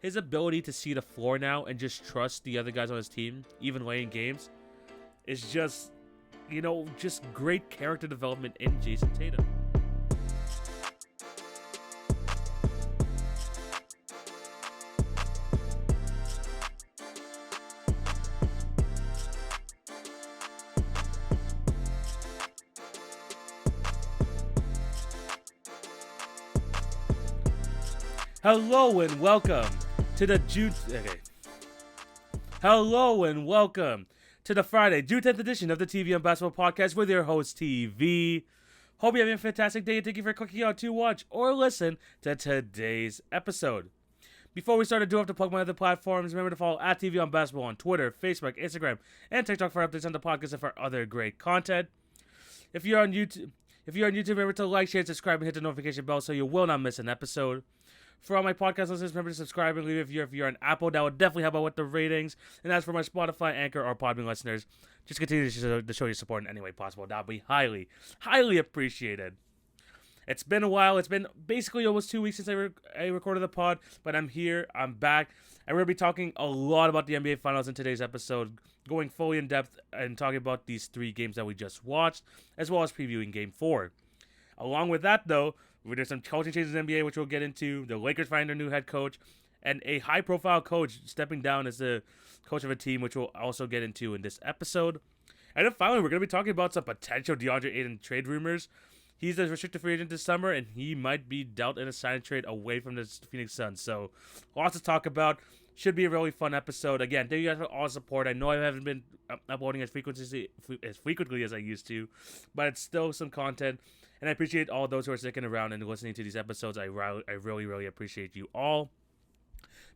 his ability to see the floor now and just trust the other guys on his team, even late in games, is just, just great character development in Jason Tatum. Hello and welcome to the Hello and welcome to the Friday, June 10th edition of the TV on Basketball Podcast with your host, TV. Hope you're having a fantastic day and thank you for clicking on to watch or listen to today's episode. Before we start, I do have to plug my other platforms. Remember to follow at TV on Basketball on Twitter, Facebook, Instagram, and TikTok for updates on the podcast and for other great content. If you're on YouTube, remember to like, share, subscribe, and hit the notification bell so you will not miss an episode. For all my podcast listeners, remember to subscribe and leave a review if you're on Apple. That would definitely help out with the ratings. And as for my Spotify, Anchor, or Podbean listeners, just continue to show your support in any way possible. That would be highly, highly appreciated. It's been a while. It's been basically almost 2 weeks since I recorded the pod, but I'm here. I'm back. And we're going to be talking a lot about the NBA Finals in today's episode, going fully in depth and talking about these 3 games that we just watched, as well as previewing Game 4. Along with that, though, there's some coaching changes in the NBA, which we'll get into. The Lakers finding their new head coach, and a high-profile coach stepping down as the coach of a team, which we'll also get into in this episode. And then finally, we're going to be talking about some potential Deandre Ayton trade rumors. He's a restricted free agent this summer, and he might be dealt in a sign trade away from the Phoenix Suns. So, lots to talk about. Should be a really fun episode. Again, thank you guys for all the support. I know I haven't been uploading as frequently as I used to, but it's still some content. And I appreciate all those who are sticking around and listening to these episodes. I really, really appreciate you all.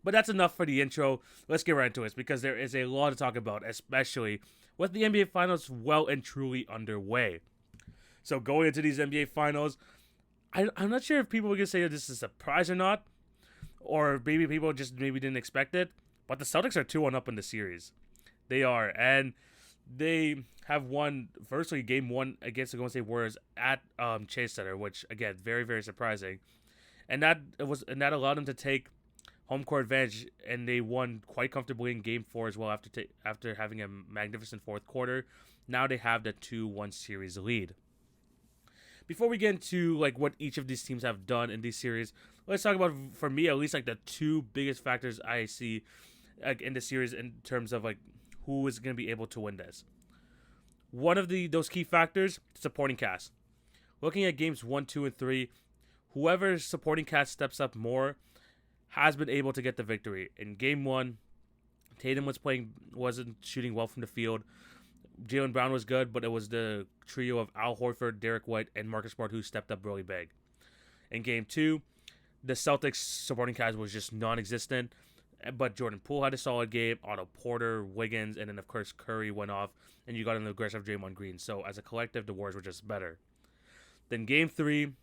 But that's enough for the intro. Let's get right into it because there is a lot to talk about, especially with the NBA Finals well and truly underway. So going into these NBA Finals, I'm not sure if people are going to say that this is a surprise or not, or maybe people just didn't expect it. But the Celtics are 2-1 up in the series. They are, and they have won firstly game 1 against the Golden State Warriors at Chase Center, which again very, very surprising, and that allowed them to take home court advantage, and they won quite comfortably in game 4 as well after having a magnificent fourth quarter. Now they have the 2-1 series lead. Before we get into what each of these teams have done in these series, let's talk about, for me at least, the 2 biggest factors I see in the series in terms of who is going to be able to win this. One of those key factors, supporting cast. Looking at games 1, 2, and 3, whoever's supporting cast steps up more has been able to get the victory. In game 1, Tatum wasn't shooting well from the field. Jaylen Brown was good, but it was the trio of Al Horford, Derek White, and Marcus Smart who stepped up really big. In game 2, the Celtics supporting cast was just non-existent. But Jordan Poole had a solid game, Otto Porter, Wiggins, and then, of course, Curry went off, and you got an aggressive Draymond Green. So, as a collective, the Warriors were just better. Then Game 3,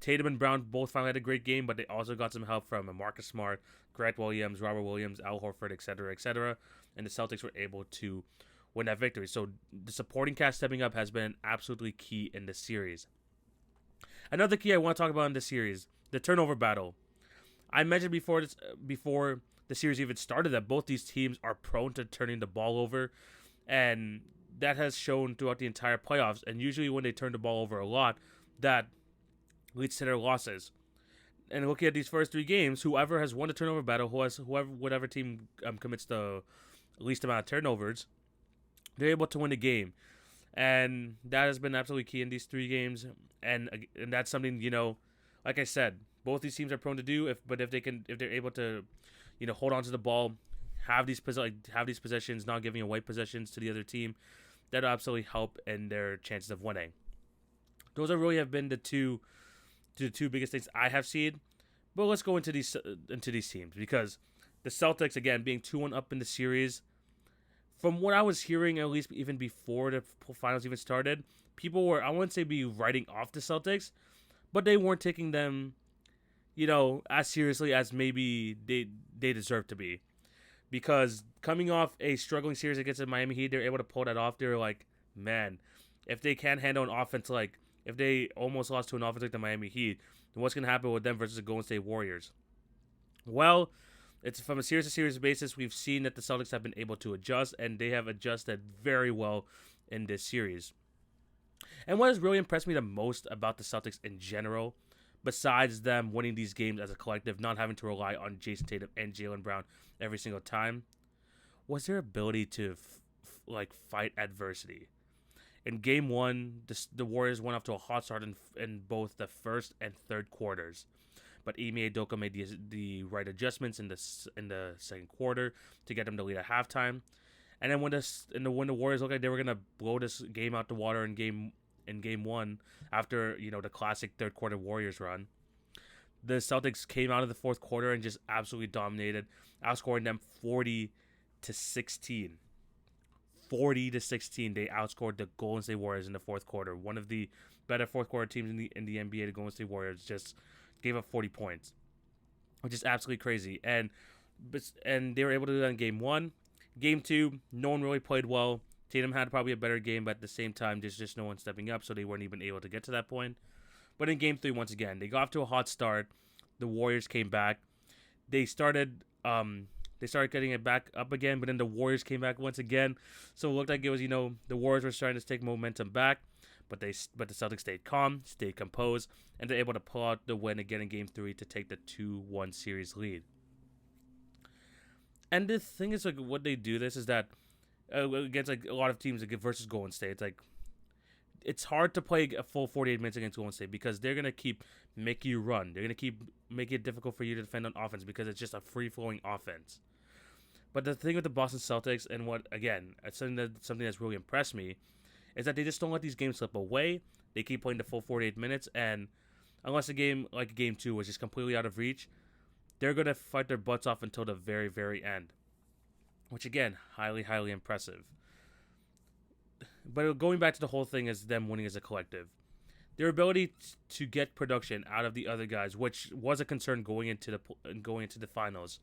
Tatum and Brown both finally had a great game, but they also got some help from Marcus Smart, Grant Williams, Robert Williams, Al Horford, etc., and the Celtics were able to win that victory. So, the supporting cast stepping up has been absolutely key in this series. Another key I want to talk about in this series, the turnover battle. I mentioned before the series even started that both these teams are prone to turning the ball over, and that has shown throughout the entire playoffs. And usually when they turn the ball over a lot, that leads to their losses. And looking at these first 3 games, whoever has won the turnover battle, whatever team commits the least amount of turnovers, they're able to win the game. And that has been absolutely key in these 3 games. And that's something, like I said, both these teams are prone to do. If they're able to hold on to the ball, have these possessions, not giving away possessions to the other team, that'll absolutely help in their chances of winning. Those have been the two biggest things I have seen. But let's go into these teams, because the Celtics, again, being 2-1 up in the series, from what I was hearing, at least even before the finals even started, people were, I wouldn't say be writing off the Celtics, but they weren't taking them as seriously as maybe they deserve to be. Because coming off a struggling series against the Miami Heat, they're able to pull that off. They're like, man, if they can't handle an offense if they almost lost to an offense like the Miami Heat, then what's going to happen with them versus the Golden State Warriors? Well, It's from a series to series basis. We've seen that the Celtics have been able to adjust, and they have adjusted very well in this series. And what has really impressed me the most about the Celtics in general, besides them winning these games as a collective, not having to rely on Jason Tatum and Jaylen Brown every single time, was their ability to fight adversity. In Game 1, the Warriors went off to a hot start in both the first and third quarters. But Ime Udoka made the right adjustments in the second quarter to get them to lead at halftime. And then when the Warriors looked like they were gonna blow this game out the water in game 1 after the classic third quarter Warriors run, the Celtics came out of the fourth quarter and just absolutely dominated, outscoring them 40-16. 40-16, they outscored the Golden State Warriors in the fourth quarter. One of the better fourth quarter teams in the NBA, the Golden State Warriors, just gave up 40 points, which is absolutely crazy. And they were able to do that in Game 1. Game 2, no one really played well. Tatum had probably a better game, but at the same time, there's just no one stepping up, so they weren't even able to get to that point. But in Game 3, once again, they got off to a hot start. The Warriors came back. They started getting it back up again, but then the Warriors came back once again. So it looked like it was, the Warriors were starting to take momentum back, but the Celtics stayed calm, stayed composed, and they're able to pull out the win again in Game 3 to take the 2-1 series lead. And the thing is, what they do this is that against a lot of teams versus Golden State, it's hard to play a full 48 minutes against Golden State because they're gonna keep making you run. They're gonna keep making it difficult for you to defend on offense because it's just a free-flowing offense. But the thing with the Boston Celtics, and what again, something that's really impressed me, is that they just don't let these games slip away. They keep playing the full 48 minutes, and unless a game like Game 2 was just completely out of reach, they're going to fight their butts off until the very, very end. Which, again, highly, highly impressive. But going back to the whole thing is them winning as a collective. Their ability to get production out of the other guys, which was a concern going into the finals,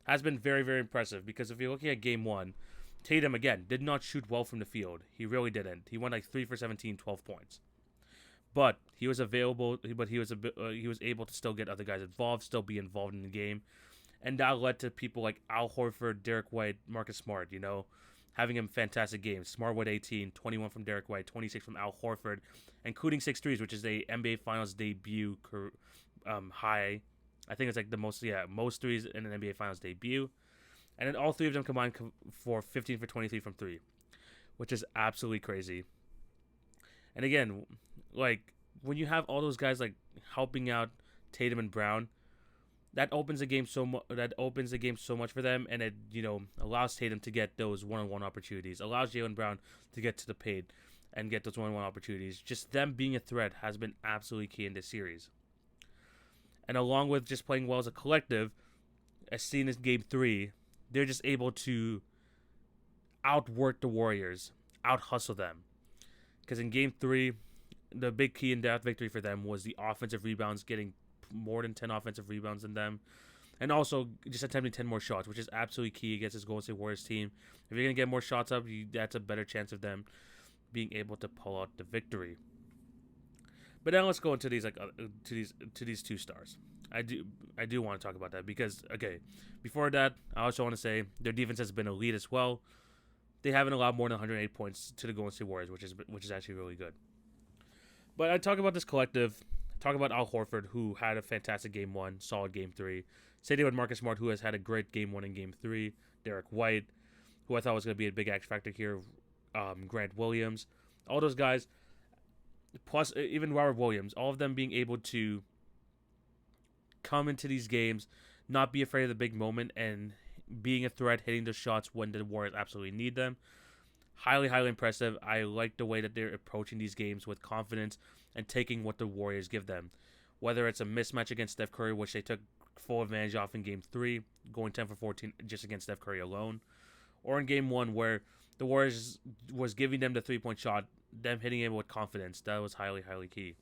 has been very, very impressive. Because if you're looking at Game 1, Tatum, again, did not shoot well from the field. He really didn't. He went 3 for 17, 12 points. But he was available. But he was able to still get other guys involved, still be involved in the game, and that led to people like Al Horford, Derek White, Marcus Smart. Having him fantastic games. Smart with 18, 21 from Derek White, 26 from Al Horford, including 6 threes, which is the NBA Finals debut high. I think it's the most threes in an NBA Finals debut. And then all 3 of them combined for 15 for 23 from 3, which is absolutely crazy. And again, when you have all those guys helping out Tatum and Brown, that opens the game so much for them, and it allows Tatum to get those one-on-one opportunities, allows Jaylen Brown to get to the paint and get those one-on-one opportunities. Just them being a threat has been absolutely key in this series. And along with just playing well as a collective, as seen in Game 3, they're just able to outwork the Warriors, out-hustle them. Because in Game 3, the big key in that victory for them was the offensive rebounds, getting more than 10 offensive rebounds than them. And also just attempting 10 more shots, which is absolutely key against this Golden State Warriors team. If you're going to get more shots up, that's a better chance of them being able to pull out the victory. But now let's go into these to these 2 stars. I do want to talk about that because, okay, before that, I also want to say their defense has been elite as well. They haven't allowed more than 108 points to the Golden State Warriors, which is actually really good. But I talk about this collective, talk about Al Horford, who had a fantastic Game 1, solid Game 3. Same thing with Marcus Smart, who has had a great Game 1 and Game 3. Derek White, who I thought was going to be a big X factor here. Grant Williams, all those guys, plus even Robert Williams, all of them being able to come into these games, not be afraid of the big moment, and being a threat, hitting the shots when the Warriors absolutely need them. Highly, highly impressive. I like the way that they're approaching these games with confidence and taking what the Warriors give them. Whether it's a mismatch against Steph Curry, which they took full advantage of in Game 3, going 10 for 14 just against Steph Curry alone, or in Game 1 where the Warriors was giving them the 3-point shot, them hitting it with confidence. That was highly, highly key.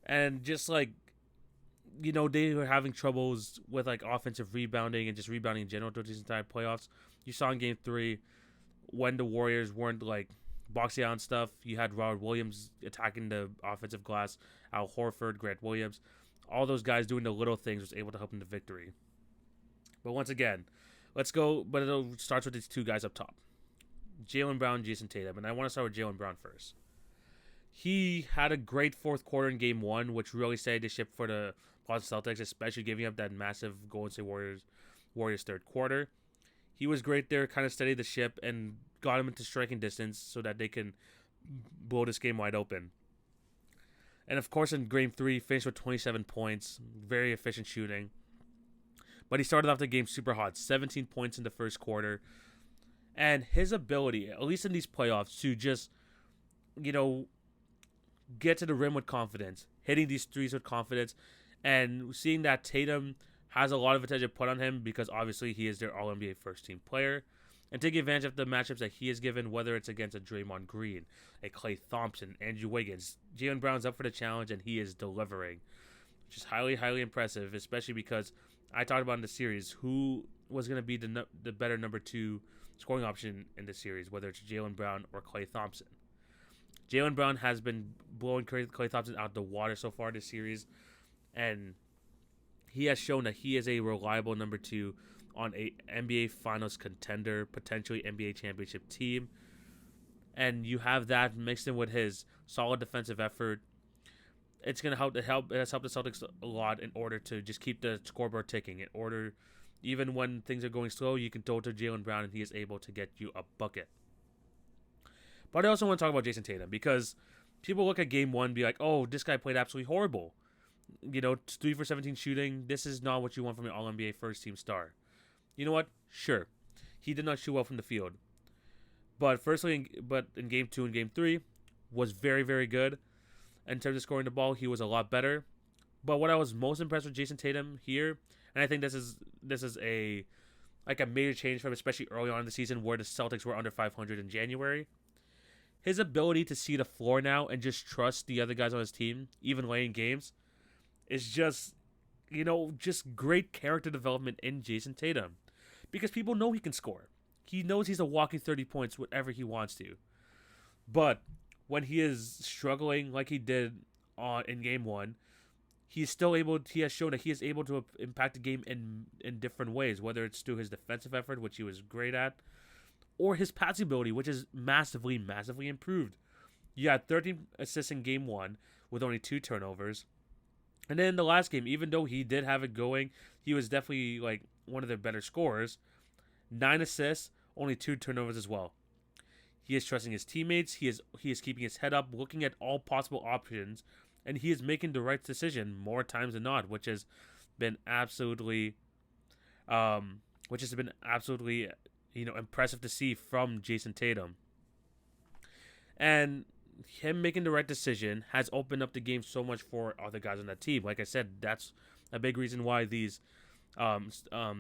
And just they were having troubles with offensive rebounding and just rebounding in general through these entire playoffs. You saw in Game 3 when the Warriors weren't boxing out and stuff. You had Robert Williams attacking the offensive glass, Al Horford, Grant Williams, all those guys doing the little things was able to help in the victory. But once again, let's go. But it starts with these two guys up top, Jaylen Brown, Jason Tatum, and I want to start with Jaylen Brown first. He had a great fourth quarter in Game 1, which really steadied the ship for the Boston Celtics, especially giving up that massive Golden State Warriors third quarter. He was great there, kind of steadied the ship and got him into striking distance so that they can blow this game wide open. And of course, in Game 3, finished with 27 points, very efficient shooting. But he started off the game super hot, 17 points in the first quarter. And his ability, at least in these playoffs, to just, get to the rim with confidence, hitting these threes with confidence, and seeing that Tatum has a lot of attention put on him because obviously he is their All-NBA first-team player, and taking advantage of the matchups that he is given, whether it's against a Draymond Green, a Klay Thompson, Andrew Wiggins. Jaylen Brown's up for the challenge, and he is delivering, which is highly, highly impressive, especially because I talked about in the series who was going to be the better number 2 scoring option in the series, whether it's Jaylen Brown or Klay Thompson. Jaylen Brown has been blowing Klay Thompson out the water so far this series, and he has shown that he is a reliable number 2 on a NBA Finals contender, potentially NBA championship team. And you have that mixed in with his solid defensive effort. It's going to help. It has helped the Celtics a lot in order to just keep the scoreboard ticking. In order, even when things are going slow, you can throw it to Jaylen Brown and he is able to get you a bucket. But I also want to talk about Jason Tatum because people look at Game 1 and be like, oh, this guy played absolutely horrible. 3 for 17 shooting. This is not what you want from an All-NBA first-team star. You know what? Sure. He did not shoot well from the field. But in Game 2 and Game 3 was very, very good. In terms of scoring the ball, he was a lot better. But what I was most impressed with Jason Tatum here, and I think this is a major change from especially early on in the season where the Celtics were under 500 in January. His ability to see the floor now and just trust the other guys on his team, even late in games, is just great character development in Jason Tatum. Because people know he can score. He knows he's a walking 30 points whenever he wants to. But when he is struggling like he did in Game 1, he has shown that he is able to impact the game in different ways, whether it's through his defensive effort, which he was great at, or his passing ability, which is massively, massively improved. You had 13 assists in Game 1 with only 2 turnovers. And then in the last game, even though he did have it going, he was definitely one of their better scorers. 9 assists, only 2 turnovers as well. He is trusting his teammates. He is keeping his head up, looking at all possible options, and he is making the right decision more times than not, which has been absolutely impressive to see from Jason Tatum. And him making the right decision has opened up the game so much for other guys on that team. Like I said, that's a big reason why these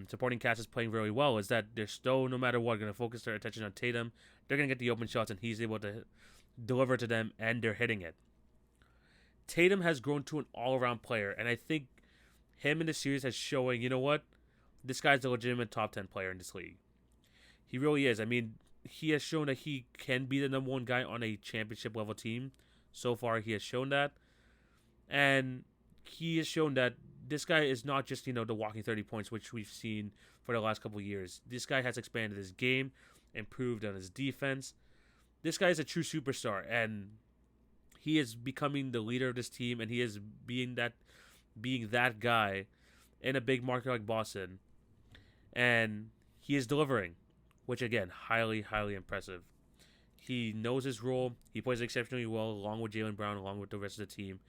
supporting cast is playing very well, is that they're still, no matter what, going to focus their attention on Tatum. They're going to get the open shots, and he's able to deliver to them, and they're hitting it. Tatum has grown to an all-around player, and I think him in this series is showing, this guy's a legitimate top 10 player in this league. He really is. I mean, he has shown that he can be the number 1 guy on a championship level team. So far, he has shown that. And he has shown that this guy is not just, the walking 30 points, which we've seen for the last couple of years. This guy has expanded his game, improved on his defense. This guy is a true superstar, and he is becoming the leader of this team, and he is being that guy in a big market like Boston. And he is delivering, which, again, highly, highly impressive. He knows his role. He plays exceptionally well, along with Jaylen Brown, along with the rest of the team.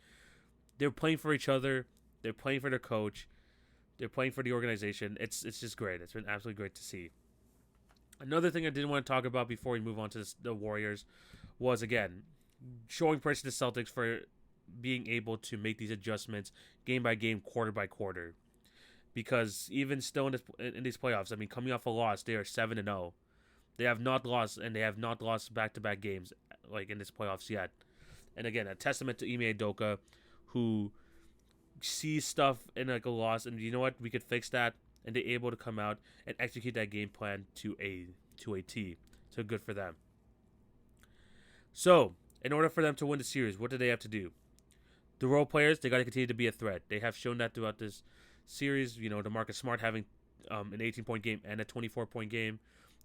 They're playing for each other. They're playing for their coach. They're playing for the organization. It's just great. It's been absolutely great to see. Another thing I didn't want to talk about before we move on to the Warriors was, again, showing praise to the Celtics for being able to make these adjustments game by game, quarter by quarter. Because even still in these playoffs, I mean, coming off a loss, they are 7-0. They have not lost, and they have not lost back-to-back games in this playoffs yet. And again, a testament to Ime Udoka, who sees stuff in a loss, and you know what, we could fix that, and they're able to come out and execute that game plan to a T. So good for them. So, in order for them to win the series, what do they have to do? The role players, they got to continue to be a threat. They have shown that throughout this series. DeMarcus Smart having an 18-point game and a 24-point game.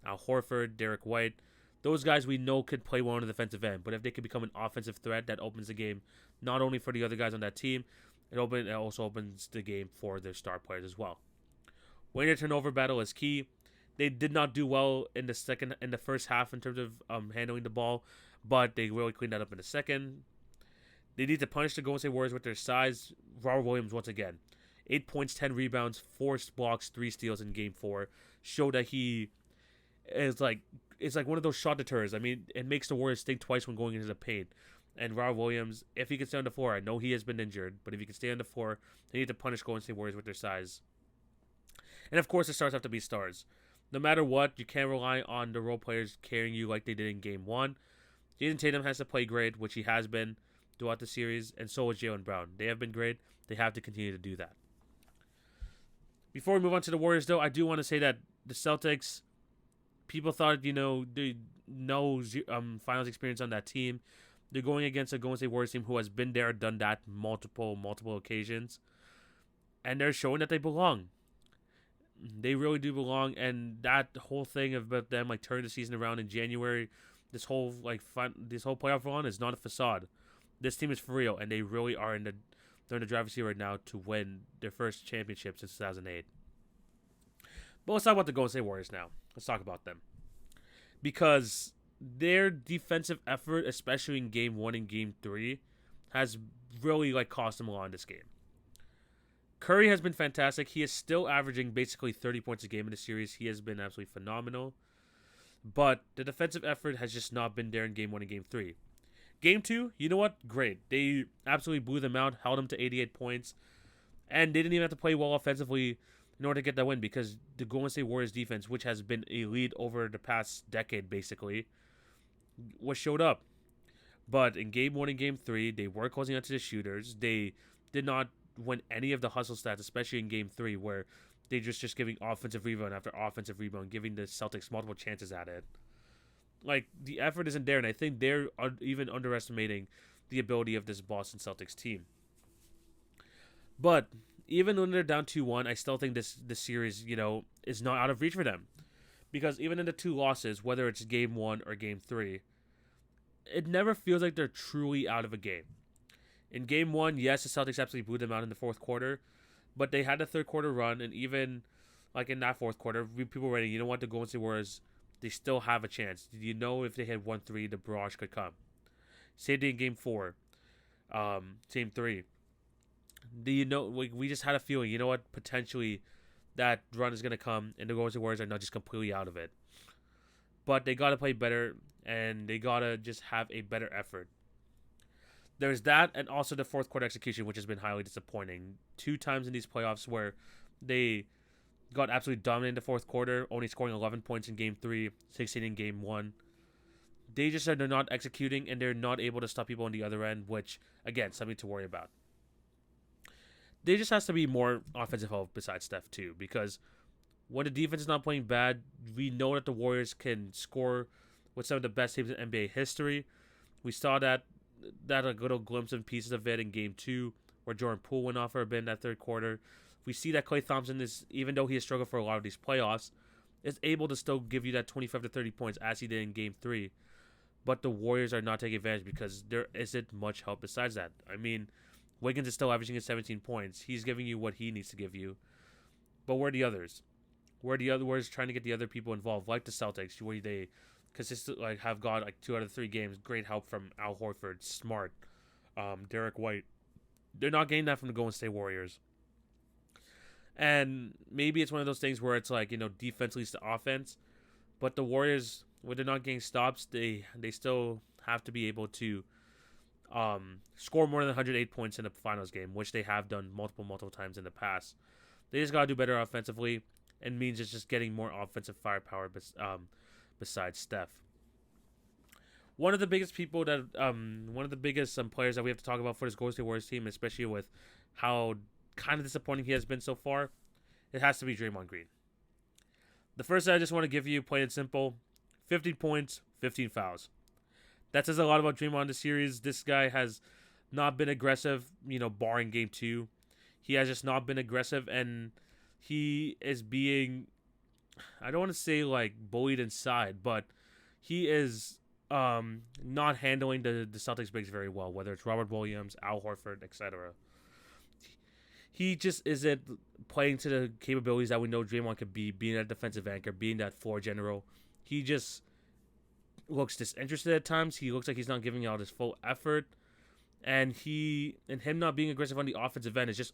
Al Horford, Derek White, those guys we know could play well on the defensive end. But if they could become an offensive threat, that opens the game not only for the other guys on that team, it also opens the game for their star players as well. Winning the turnover battle is key. They did not do well in the first half in terms of handling the ball, but they really cleaned that up in the second. They need to punish the Golden State Warriors with their size. Robert Williams once again, 8 points, 10 rebounds, 4 blocks, 3 steals in Game 4, show that he is like one of those shot deterrers. I mean, it makes the Warriors think twice when going into the paint. And Robert Williams, if he can stay on the floor, I know he has been injured, but if he can stay on the floor, they need to punish Golden State Warriors with their size. And of course, the stars have to be stars. No matter what, you can't rely on the role players carrying you like they did in Game 1. Jason Tatum has to play great, which he has been throughout the series, and so is Jaylen Brown. They have been great. They have to continue to do that. Before we move on to the Warriors, though, I do want to say that the Celtics, people thought, they no finals experience on that team. They're going against a Golden State Warriors team who has been there, done that multiple occasions, and they're showing that they belong. They really do belong, and that whole thing about them turning the season around in January, this whole playoff run is not a facade. This team is for real, and they really are they're in the driver's seat right now to win their first championship since 2008. But let's talk about the Golden State Warriors now. Let's talk about them. Because their defensive effort, especially in Game 1 and Game 3, has really cost them a lot in this game. Curry has been fantastic. He is still averaging basically 30 points a game in the series. He has been absolutely phenomenal. But the defensive effort has just not been there in Game 1 and Game 3. Game 2, you know what? Great. They absolutely blew them out, held them to 88 points, and they didn't even have to play well offensively in order to get that win because the Golden State Warriors defense, which has been elite over the past decade basically, showed up. But in Game 1 and Game 3, they were closing out to the shooters. They did not win any of the hustle stats, especially in Game 3, where they just giving offensive rebound after offensive rebound, giving the Celtics multiple chances at it. The effort isn't there, and I think they're even underestimating the ability of this Boston Celtics team. But even when they're down 2-1, I still think this series, is not out of reach for them. Because even in the 2 losses, whether it's Game 1 or Game 3, it never feels like they're truly out of a game. In Game 1, yes, the Celtics absolutely blew them out in the fourth quarter, but they had a third quarter run, and even in that fourth quarter, people were ready. You know what? The Golden State Warriors, they still have a chance. If they had 1-3, the barrage could come. Same thing in Game 4, Game 3. We just had a feeling, you know what? Potentially that run is going to come, and the Golden State Warriors are not just completely out of it. But they got to play better, and they got to just have a better effort. There's that, and also the fourth quarter execution, which has been highly disappointing. 2 times in these playoffs where they got absolutely dominated in the fourth quarter, only scoring 11 points in Game 3, 16 in Game 1. They just said they're not executing, and they're not able to stop people on the other end, which, again, something to worry about. There just has to be more offensive help besides Steph, too, because when the defense is not playing bad, we know that the Warriors can score with some of the best teams in NBA history. We saw that a little glimpse and pieces of it in Game 2, where Jordan Poole went off for a bit in that third quarter. We see that Klay Thompson is, even though he has struggled for a lot of these playoffs, is able to still give you that 25 to 30 points as he did in Game 3. But the Warriors are not taking advantage because there isn't much help besides that. I mean, Wiggins is still averaging 17 points. He's giving you what he needs to give you. But where are the others? Where are the other Warriors trying to get the other people involved, like the Celtics, where they consistently have got 2 out of 3 games, great help from Al Horford, Smart, Derek White. They're not getting that from the Golden State Warriors. And maybe it's one of those things where it's defense leads to offense. But the Warriors, when they're not getting stops, they still have to be able to score more than 108 points in a finals game, which they have done multiple times in the past. They just got to do better offensively, and means it's just getting more offensive firepower besides Steph. One of the biggest players that we have to talk about for this Golden State Warriors team, especially with how kind of disappointing he has been so far, it has to be Draymond Green. The first I just want to give you, plain and simple, 15 points, 15 fouls. That says a lot about Draymond this series. This guy has not been aggressive, barring Game 2. He has just not been aggressive, and he is being, I don't want to say like bullied inside, but he is not handling the Celtics bigs very well, whether it's Robert Williams, Al Horford, etc. He just isn't playing to the capabilities that we know Draymond could be, being that defensive anchor, being that floor general. He just looks disinterested at times. He looks like he's not giving out his full effort. And him not being aggressive on the offensive end is just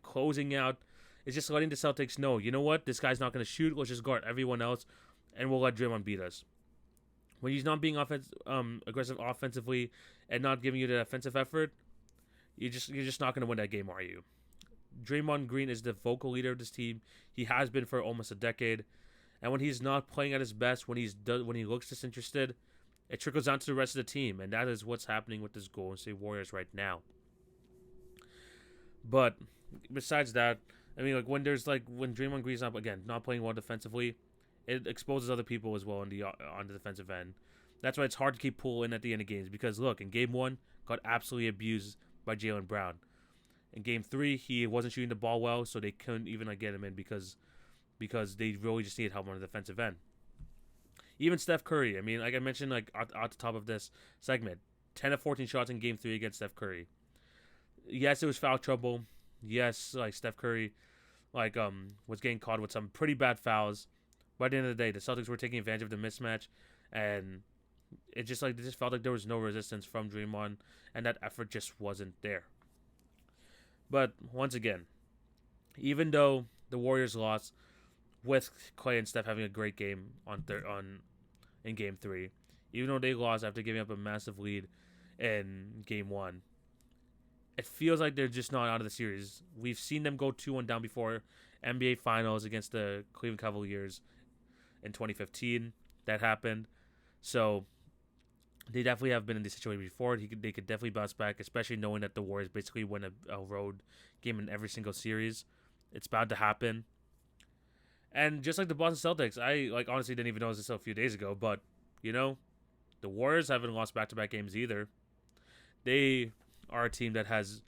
closing out. It's just letting the Celtics know, you know what, this guy's not going to shoot. Let's just guard everyone else, and we'll let Draymond beat us. When he's not being aggressive offensively and not giving you the offensive effort, you're just not going to win that game, are you? Draymond Green is the vocal leader of this team. He has been for almost a decade, and when he's not playing at his best, when he looks disinterested, it trickles down to the rest of the team, and that is what's happening with this Golden State Warriors right now. But besides that, I mean, like when Draymond Green's not playing well defensively, it exposes other people as well on the defensive end. That's why it's hard to keep pulling at the end of games, because look, in Game 1, got absolutely abused by Jaylen Brown. In Game 3, he wasn't shooting the ball well, so they couldn't even get him in because they really just needed help on the defensive end. Even Steph Curry, I mean, like I mentioned, like at the top of this segment, 10 of 14 shots in Game 3 against Steph Curry. Yes, it was foul trouble. Yes, like Steph Curry, was getting caught with some pretty bad fouls. But at the end of the day, the Celtics were taking advantage of the mismatch, and it just felt like there was no resistance from Draymond, and that effort just wasn't there. But once again, even though the Warriors lost, with Clay and Steph having a great game in Game 3, even though they lost after giving up a massive lead in Game 1, it feels like they're just not out of the series. We've seen them go 2-1 down before. NBA Finals against the Cleveland Cavaliers in 2015. That happened. So they definitely have been in this situation before. They could definitely bounce back, especially knowing that the Warriors basically win a road game in every single series. It's bound to happen. And just like the Boston Celtics, I honestly didn't even notice this a few days ago, but the Warriors haven't lost back-to-back games either. They are a team that has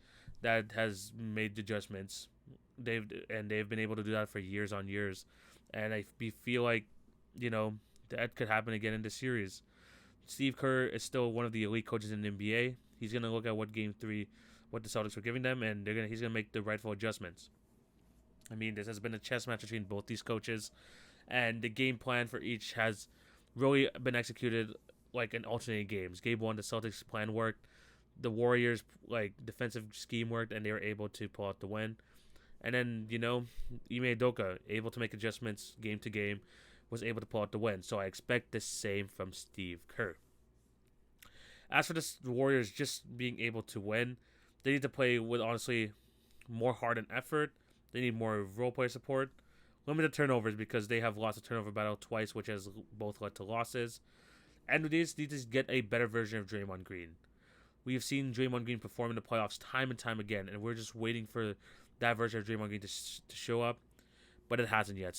made adjustments. They've been able to do that for years on years, and I feel like that could happen again in this series. Steve Kerr is still one of the elite coaches in the NBA. He's gonna look at what the Celtics were giving them, and he's gonna make the rightful adjustments. I mean, this has been a chess match between both these coaches, and the game plan for each has really been executed like in alternating games. Game 1, the Celtics plan worked. The Warriors defensive scheme worked, and they were able to pull out the win. And then Ime Udoka, able to make adjustments game to game, was able to pull out the win. So I expect the same from Steve Kerr. As for the Warriors just being able to win, they need to play with honestly more heart and effort. They need more role player support. Limited turnovers, because they have lost a turnover battle twice, which has both led to losses. And they just need to get a better version of Draymond Green. We have seen Draymond Green perform in the playoffs time and time again, and we're just waiting for that version of Draymond Green to show up, but it hasn't yet.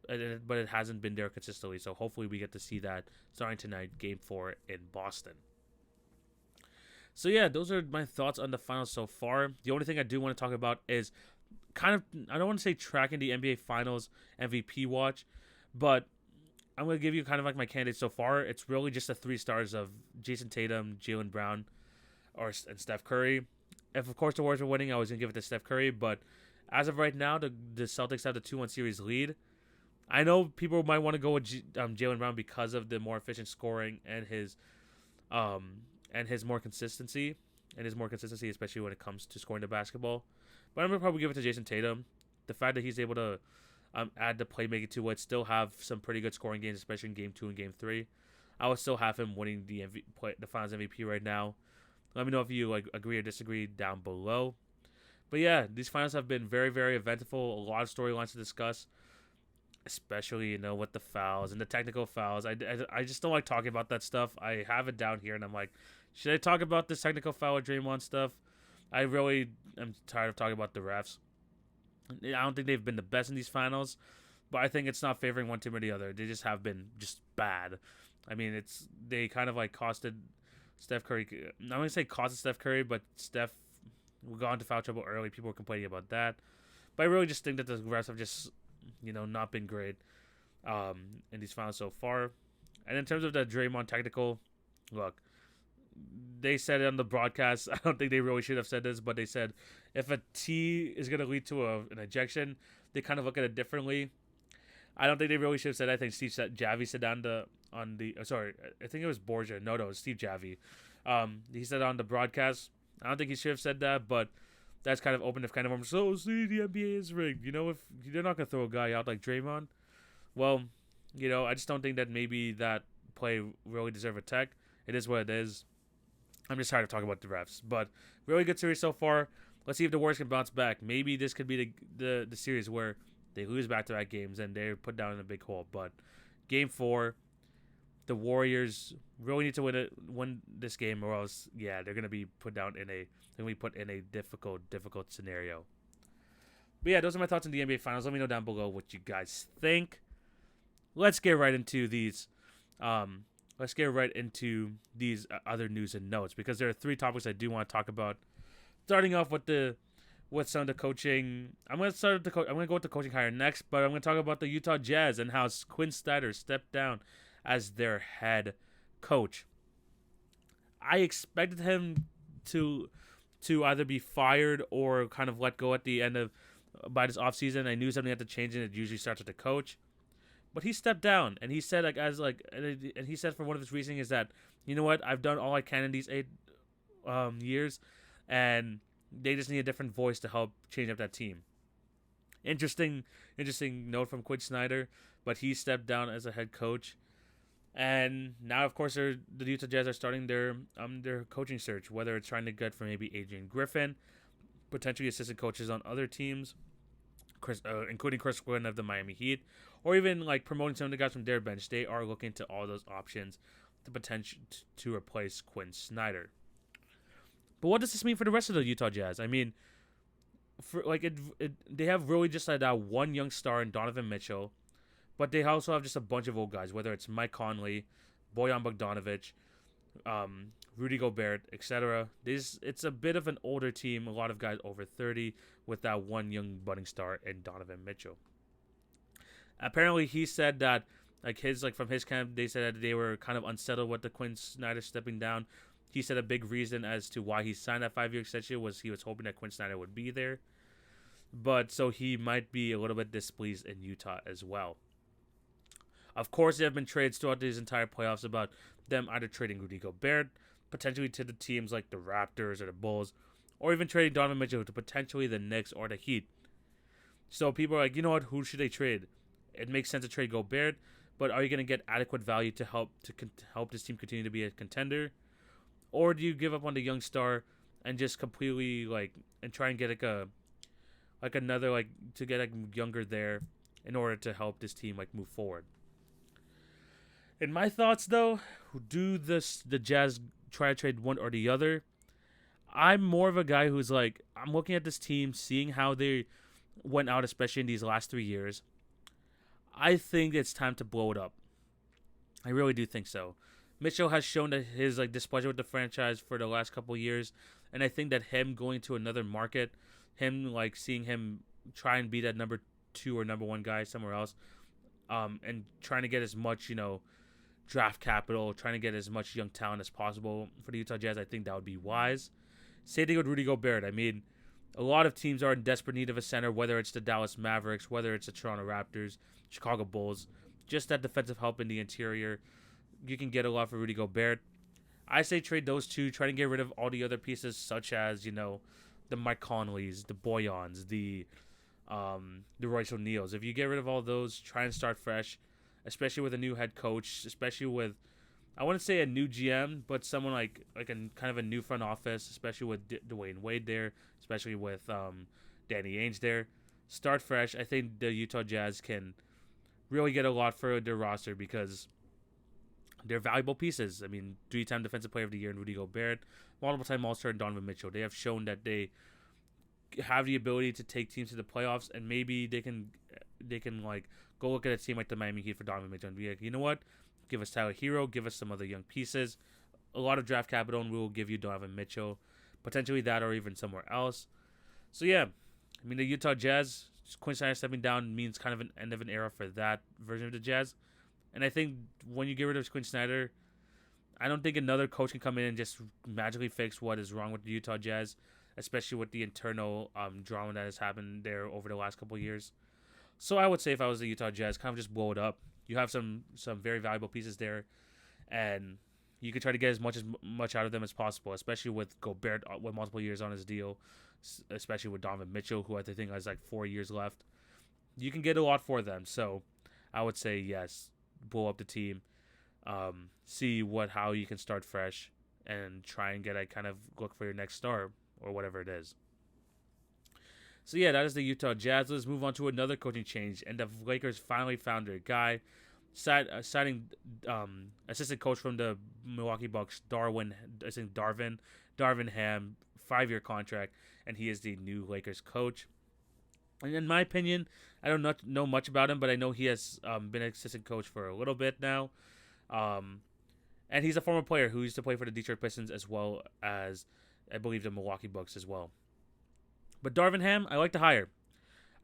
But it hasn't been there consistently, so hopefully we get to see that starting tonight, Game 4 in Boston. So yeah, those are my thoughts on the finals so far. The only thing I do want to talk about is kind of, I don't want to say tracking the NBA Finals MVP watch, but I'm going to give you kind of like my candidates so far. It's really just the 3 stars of Jason Tatum, Jaylen Brown, and Steph Curry. If, of course, the Warriors were winning, I was going to give it to Steph Curry, but as of right now, the Celtics have the 2-1 series lead. I know people might want to go with Jaylen Brown because of the more efficient scoring and his more consistency, especially when it comes to scoring the basketball. But I'm going to probably give it to Jason Tatum. The fact that he's able to add the playmaking to it, still have some pretty good scoring games, especially in Game 2 and Game 3. I would still have him winning the Finals MVP right now. Let me know if you agree or disagree down below. But yeah, these finals have been very, very eventful. A lot of storylines to discuss, especially with the fouls and the technical fouls. I just don't like talking about that stuff. I have it down here, and I'm like, should I talk about this technical foul with Draymond stuff? I really am tired of talking about the refs. I don't think they've been the best in these finals, but I think it's not favoring one team or the other. They just have been just bad. I mean, they kind of costed Steph Curry. I'm not going to say costed Steph Curry, but Steph got into foul trouble early. People were complaining about that. But I really just think that the refs have just, not been great in these finals so far. And in terms of the Draymond technical, look, they said it on the broadcast. I don't think they really should have said this, but they said if a T is going to lead to an ejection, they kind of look at it differently. I don't think they really should have said that. I think Steve Javi said I think it was Borgia. No, it was Steve Javi. He said on the broadcast. I don't think he should have said that, but that's kind of open to kind of so see the NBA is rigged. If they're not gonna throw a guy out like Draymond, well, I just don't think that maybe that play really deserve a tech. It is what it is. I'm just tired of talking about the refs, but really good series so far. Let's see if the Warriors can bounce back. Maybe this could be the series where they lose back-to-back games and they're put down in a big hole. But Game 4, the Warriors really need to win this game, or else, they're gonna be put in a difficult scenario. But yeah, those are my thoughts on the NBA Finals. Let me know down below what you guys think. Let's get right into these. Other news and notes, because there are 3 topics I do want to talk about. Starting off with some of the coaching. I'm going to go with the coaching hire next, but I'm going to talk about the Utah Jazz and how Quinn Snyder stepped down as their head coach. I expected him to either be fired or kind of let go at the end of by this offseason. I knew something had to change, and it usually starts with the coach. But he stepped down, and he said and he said for one of his reasoning is that, you know what, I've done all I can in these 8 years, and they just need a different voice to help change up that team. Interesting note from Quinn Snyder, but he stepped down as a head coach, and now of course the Utah Jazz are starting their coaching search, whether it's trying to get for maybe Adrian Griffin, potentially assistant coaches on other teams, including Chris Quinn of the Miami Heat, or even like promoting some of the guys from their bench. They are looking to all those options to potential to replace Quinn Snyder. But what does this mean for the rest of the Utah Jazz? I mean, they have really just like that one young star in Donovan Mitchell, but they also have just a bunch of old guys, whether it's Mike Conley, Bojan Bogdanovic, Rudy Gobert, etc. It's a bit of an older team, a lot of guys over 30, with that one young budding star in Donovan Mitchell. Apparently, he said that from his camp, they said that they were kind of unsettled with the Quinn Snyder stepping down. He said a big reason as to why he signed that 5-year extension was he was hoping that Quinn Snyder would be there. But so he might be a little bit displeased in Utah as well. Of course, there have been trades throughout these entire playoffs about them either trading Rudy Gobert, potentially to the teams like the Raptors or the Bulls, or even trading Donovan Mitchell to potentially the Knicks or the Heat. So people are like, you know what, who should they trade? It makes sense to trade Gobert, but are you going to get adequate value to help this team continue to be a contender? Or do you give up on the young star and just completely and try and get another to get younger there in order to help this team move forward? In my thoughts, though, do the Jazz try to trade one or the other? I'm more of a guy who's I'm looking at this team, seeing how they went out, especially in these last 3 years. I think it's time to blow it up. I really do think so. Mitchell has shown that his displeasure with the franchise for the last couple of years, and I think that him going to another market, him seeing him try and be that number 2 or number 1 guy somewhere else, and trying to get as much draft capital, trying to get as much young talent as possible for the Utah Jazz, I think that would be wise. Same thing with Rudy Gobert. I mean, a lot of teams are in desperate need of a center, whether it's the Dallas Mavericks, whether it's the Toronto Raptors, Chicago Bulls, just that defensive help in the interior. You can get a lot for Rudy Gobert. I say trade those two, try to get rid of all the other pieces, such as, the Mike Conleys, the Boyans, the Royce O'Neals. If you get rid of all those, try and start fresh, especially with a new head coach, especially with, I wouldn't say a new GM, but someone like a kind of a new front office, especially with Dwayne Wade there, especially with Danny Ainge there. Start fresh. I think the Utah Jazz can really get a lot for their roster because they're valuable pieces. I mean, 3-time Defensive Player of the Year in Rudy Gobert, multiple-time All-Star in Donovan Mitchell. They have shown that they have the ability to take teams to the playoffs, and maybe they can go look at a team like the Miami Heat for Donovan Mitchell and be like, you know what? Give us Tyler Hero, give us some other young pieces, a lot of draft capital, and we will give you Donovan Mitchell, potentially that or even somewhere else. So yeah, I mean, the Utah Jazz, Quinn Snyder stepping down means kind of an end of an era for that version of the Jazz. And I think when you get rid of Quinn Snyder, I don't think another coach can come in and just magically fix what is wrong with the Utah Jazz, especially with the internal drama that has happened there over the last couple of years. So I would say if I was the Utah Jazz, kind of just blow it up. You have some very valuable pieces there, and you can try to get as much out of them as possible, especially with Gobert with multiple years on his deal, especially with Donovan Mitchell, who I think has like 4 years left. You can get a lot for them. So I would say yes, blow up the team, see how you can start fresh, and try and get a kind of look for your next star or whatever it is. So yeah, that is the Utah Jazz. Let's move on to another coaching change, and the Lakers finally found their guy, signing assistant coach from the Milwaukee Bucks, Darvin Ham, 5-year contract, and he is the new Lakers coach. And in my opinion, I don't know much about him, but I know he has been an assistant coach for a little bit now, and he's a former player who used to play for the Detroit Pistons as well as, I believe, the Milwaukee Bucks as well. But Darvin Ham, I like to hire.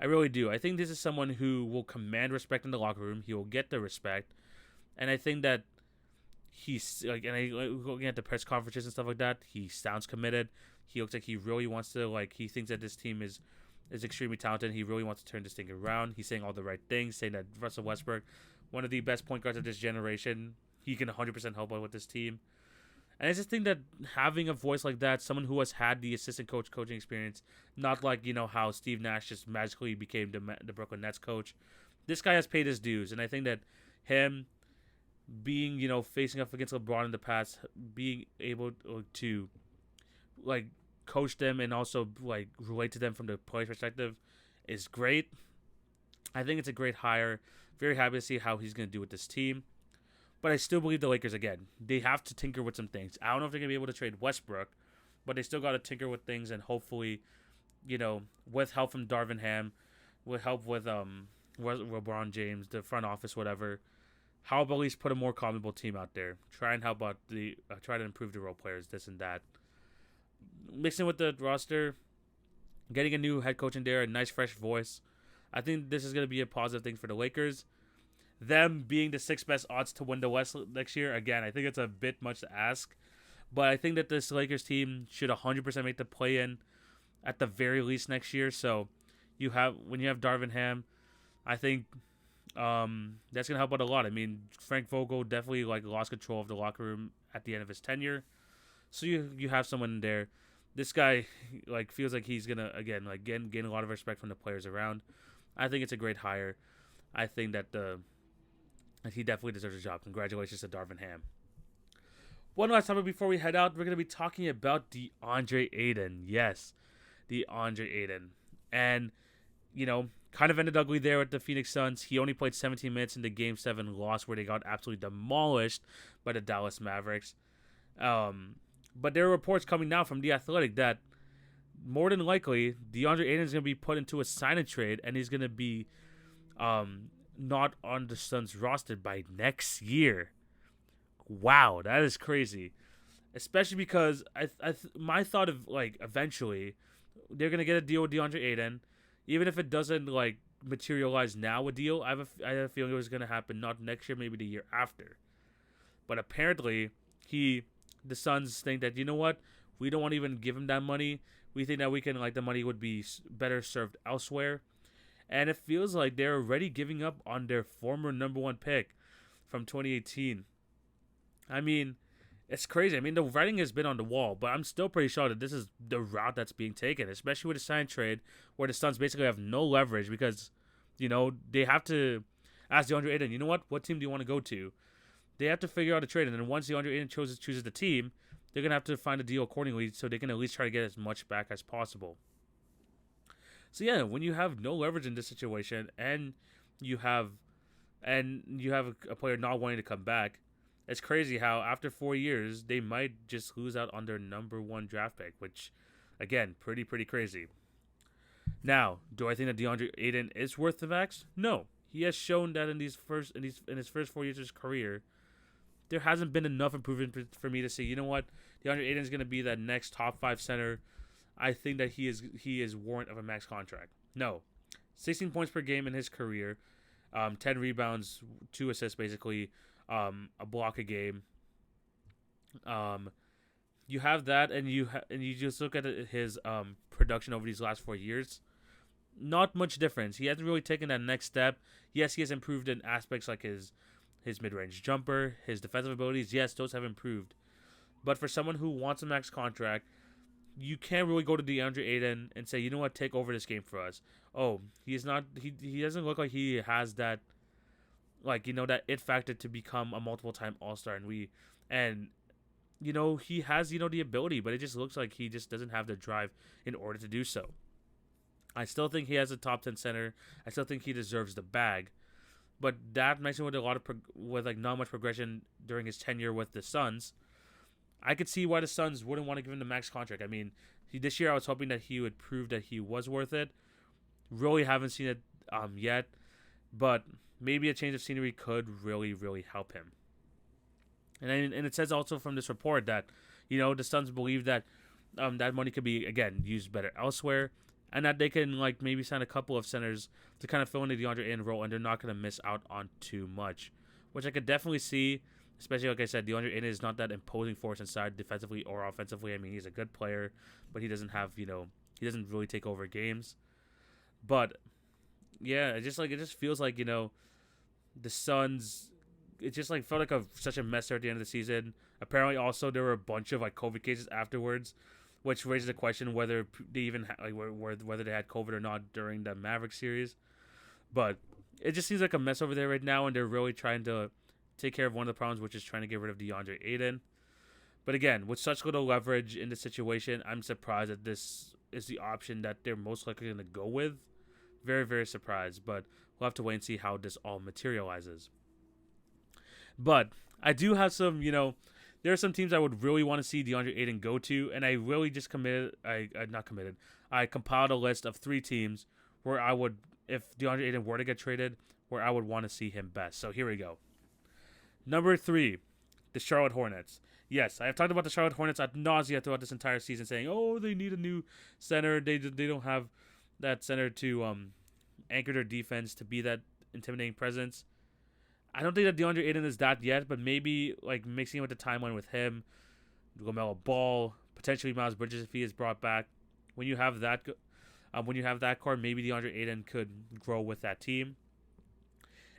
I really do. I think this is someone who will command respect in the locker room. He will get the respect. And I think that he's, looking at the press conferences and stuff like that, he sounds committed. He looks like he really wants to, he thinks that this team is extremely talented. He really wants to turn this thing around. He's saying all the right things, saying that Russell Westbrook, one of the best point guards of this generation, he can 100% help out with this team. And I just think that having a voice like that, someone who has had the assistant coaching experience, not like, how Steve Nash just magically became the Brooklyn Nets coach. This guy has paid his dues. And I think that him being, facing up against LeBron in the past, being able to, coach them and also, relate to them from the player's perspective is great. I think it's a great hire. Very happy to see how he's going to do with this team. But I still believe the Lakers, again, they have to tinker with some things. I don't know if they're going to be able to trade Westbrook, but they still got to tinker with things, and hopefully, with help from Darvin Ham, with help with LeBron James, the front office, whatever, how about at least put a more comparable team out there. Try and help out try to improve the role players, this and that. Mixing with the roster, getting a new head coach in there, a nice fresh voice. I think this is going to be a positive thing for the Lakers. Them being the 6th best odds to win the West next year, again, I think it's a bit much to ask. But I think that this Lakers team should 100% make the play-in at the very least next year. So when you have Darvin Ham, I think that's going to help out a lot. I mean, Frank Vogel definitely lost control of the locker room at the end of his tenure. So you have someone in there. This guy feels like he's going to, again, gain a lot of respect from the players around. I think it's a great hire. I think that he definitely deserves a job. Congratulations to Darvin Ham. One last topic before we head out, we're going to be talking about Deandre Ayton. Yes, Deandre Ayton. And, kind of ended ugly there with the Phoenix Suns. He only played 17 minutes in the Game 7 loss where they got absolutely demolished by the Dallas Mavericks. But there are reports coming now from The Athletic that more than likely, Deandre Ayton is going to be put into a sign-and-trade, and he's going to be not on the Suns roster by next year. Wow, that is crazy. Especially because my thought of eventually they're gonna get a deal with Deandre Ayton, even if it doesn't materialize now. A deal, I have a feeling it was gonna happen not next year, maybe the year after. But apparently, the Suns think that we don't want to even give him that money. We think that we can the money would be better served elsewhere. And it feels like they're already giving up on their former number 1 pick from 2018. I mean, it's crazy. I mean, the writing has been on the wall, but I'm still pretty sure that this is the route that's being taken, especially with a sign trade where the Suns basically have no leverage because, they have to ask DeAndre Ayton, what team do you want to go to? They have to figure out a trade, and then once DeAndre Ayton chooses the team, they're going to have to find a deal accordingly so they can at least try to get as much back as possible. So yeah, when you have no leverage in this situation and you have a player not wanting to come back, it's crazy how after 4 years they might just lose out on their number 1 draft pick, which again, pretty crazy. Now, do I think that DeAndre Ayton is worth the max? No. He has shown that in his first 4 years of his career, there hasn't been enough improvement for me to say, DeAndre Ayton is going to be that next top 5 center I think that he is warrant of a max contract. No, 16 points per game in his career, 10 rebounds, 2 assists, basically, a block a game. You have that, and you just look at his production over these last 4 years. Not much difference. He hasn't really taken that next step. Yes, he has improved in aspects like his mid-range jumper, his defensive abilities. Yes, those have improved. But for someone who wants a max contract, you can't really go to Deandre Ayton and say, you know what, take over this game for us. Oh, he's not. He doesn't look like he has that, like, that it factor to become a multiple-time All-Star, and he has the ability, but it just looks like he just doesn't have the drive in order to do so. I still think he has a top 10 center. I still think he deserves the bag. But that mentioned with a lot of with like not much progression during his tenure with the Suns, I could see why the Suns wouldn't want to give him the max contract. I mean, this year I was hoping that he would prove that he was worth it. Really haven't seen it yet, but maybe a change of scenery could really, really help him. And it says also from this report that the Suns believe that that money could be again used better elsewhere, and that they can like maybe sign a couple of centers to kind of fill in the Deandre Ayton role, and they're not going to miss out on too much, which I could definitely see. Especially like I said, Deandre Ayton is not that imposing force inside defensively or offensively. I mean, he's a good player, but he doesn't have he doesn't really take over games. But yeah, it just feels like the Suns. It just like felt like such a mess there at the end of the season. Apparently, also there were a bunch of like COVID cases afterwards, which raises the question whether they even whether they had COVID or not during the Mavericks series. But it just seems like a mess over there right now, and they're really trying to take care of one of the problems, which is trying to get rid of Deandre Ayton. But again, with such little leverage in the situation, I'm surprised that this is the option that they're most likely going to go with. Very, very surprised, but we'll have to wait and see how this all materializes. But I do have some, there are some teams I would really want to see Deandre Ayton go to, and I really just I compiled a list of 3 teams where I would, if Deandre Ayton were to get traded, where I would want to see him best. So here we go. Number 3, the Charlotte Hornets. Yes, I have talked about the Charlotte Hornets ad nauseum throughout this entire season, saying, oh, they need a new center. They don't have that center to anchor their defense, to be that intimidating presence. I don't think that Deandre Ayton is that yet, but maybe like mixing it with the timeline with him, LaMelo Ball, potentially Miles Bridges if he is brought back. When you have that core, maybe DeAndre Ayton could grow with that team.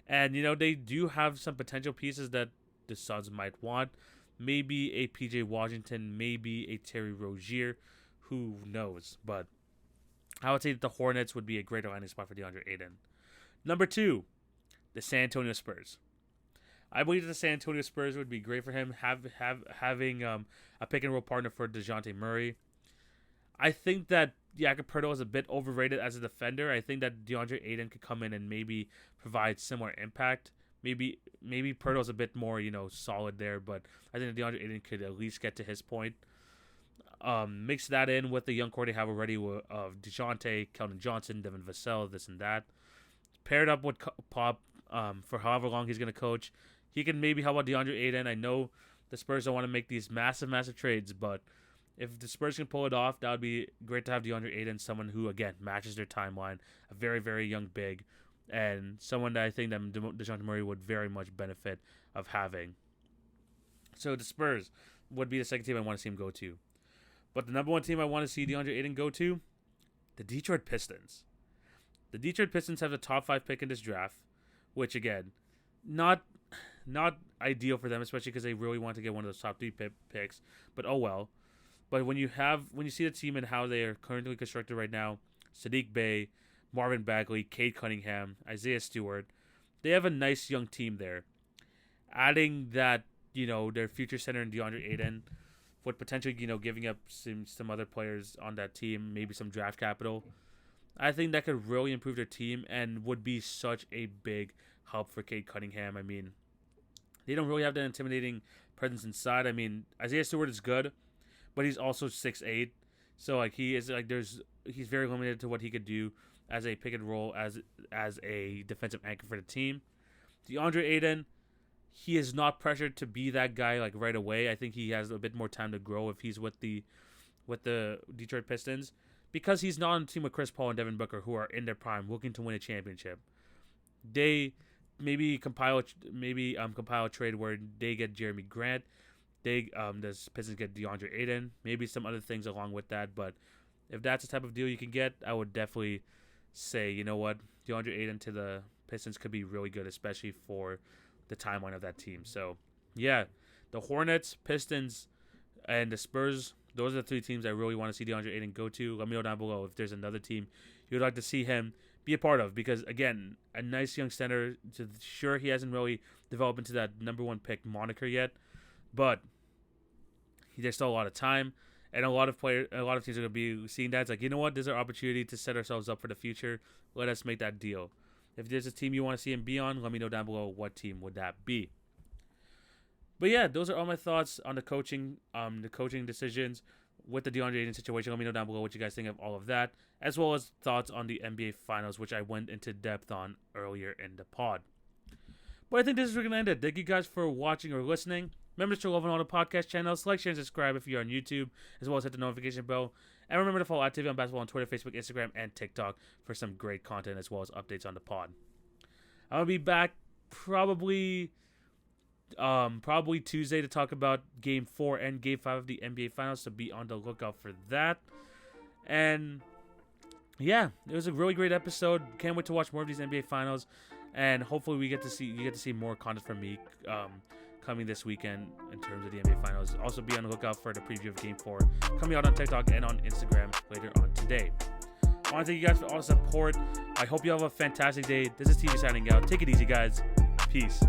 And they do have some potential pieces that the Suns might want. Maybe a PJ Washington, maybe a Terry Rozier, who knows? But I would say that the Hornets would be a great landing spot for DeAndre Ayton. Number 2, the San Antonio Spurs. I believe that the San Antonio Spurs would be great for him, having a pick and roll partner for DeJounte Murray. I think that Jakob Poeltl is a bit overrated as a defender. I think that DeAndre Ayton could come in and maybe provide similar impact. Maybe Poeltl is a bit more solid there, but I think that DeAndre Ayton could at least get to his point. Mix that in with the young core they have already of DeJounte, Keldon Johnson, Devin Vassell, this and that. Paired up with Pop for however long he's going to coach. He can maybe help out DeAndre Ayton. I know the Spurs don't want to make these massive trades, but if the Spurs can pull it off, that would be great to have DeAndre Ayton, someone who, again, matches their timeline, a very, very young big, and someone that I think that DeJounte Murray would very much benefit of having. So the Spurs would be the second team I want to see him go to. But the number 1 team I want to see DeAndre Ayton go to, the Detroit Pistons. The Detroit Pistons have the top 5 pick in this draft, which, again, not ideal for them, especially because they really want to get one of those top 3 picks, but oh well. But when you see the team and how they are currently constructed right now, Sadiq Bey, Marvin Bagley, Cade Cunningham, Isaiah Stewart, they have a nice young team there. Adding that, their future center in DeAndre Ayton with potentially, giving up some other players on that team, maybe some draft capital, I think that could really improve their team and would be such a big help for Cade Cunningham. I mean, they don't really have that intimidating presence inside. I mean, Isaiah Stewart is good, but he's also 6'8", so he's very limited to what he could do as a pick and roll, as a defensive anchor for the team. DeAndre Ayton, he is not pressured to be that guy right away. I think he has a bit more time to grow if he's with the with the Detroit Pistons because he's not on a team with Chris Paul and Devin Booker who are in their prime looking to win a championship. They maybe compile a trade where they get Jeremy Grant. The Pistons get Deandre Ayton. Maybe some other things along with that. But if that's the type of deal you can get, I would definitely say, you know what, Deandre Ayton to the Pistons could be really good, especially for the timeline of that team. So, yeah, the Hornets, Pistons, and the Spurs, those are the three teams I really want to see Deandre Ayton go to. Let me know down below if there's another team you would like to see him be a part of, because, again, a nice young center. Sure, he hasn't really developed into that number one pick moniker yet, but there's still a lot of time, and a lot of teams are going to be seeing that. It's like, you know what, there's our opportunity to set ourselves up for the future. Let us make that deal. If there's a team you want to see him be on, let me know down below what team would that be. But yeah, those are all my thoughts on the coaching decisions with the Deandre Ayton situation. Let me know down below what you guys think of all of that, as well as thoughts on the NBA Finals, which I went into depth on earlier in the pod. But I think this is where we're going to end it. Thank you guys for watching or listening. Remember to show love on all the podcast channels. Like, share, and subscribe if you're on YouTube, as well as hit the notification bell. And remember to follow TV on Basketball on Twitter, Facebook, Instagram, and TikTok for some great content, as well as updates on the pod. I'll be back probably Tuesday to talk about Game 4 and Game 5 of the NBA Finals, so be on the lookout for that. And yeah, it was a really great episode. Can't wait to watch more of these NBA Finals, and hopefully you get to see more content from me coming this weekend in terms of the NBA Finals. Also be on the lookout for the preview of Game 4 coming out on TikTok and on Instagram later on today. I want to thank you guys for all the support. I hope you have a fantastic day. This is TV signing out. Take it easy, guys. Peace.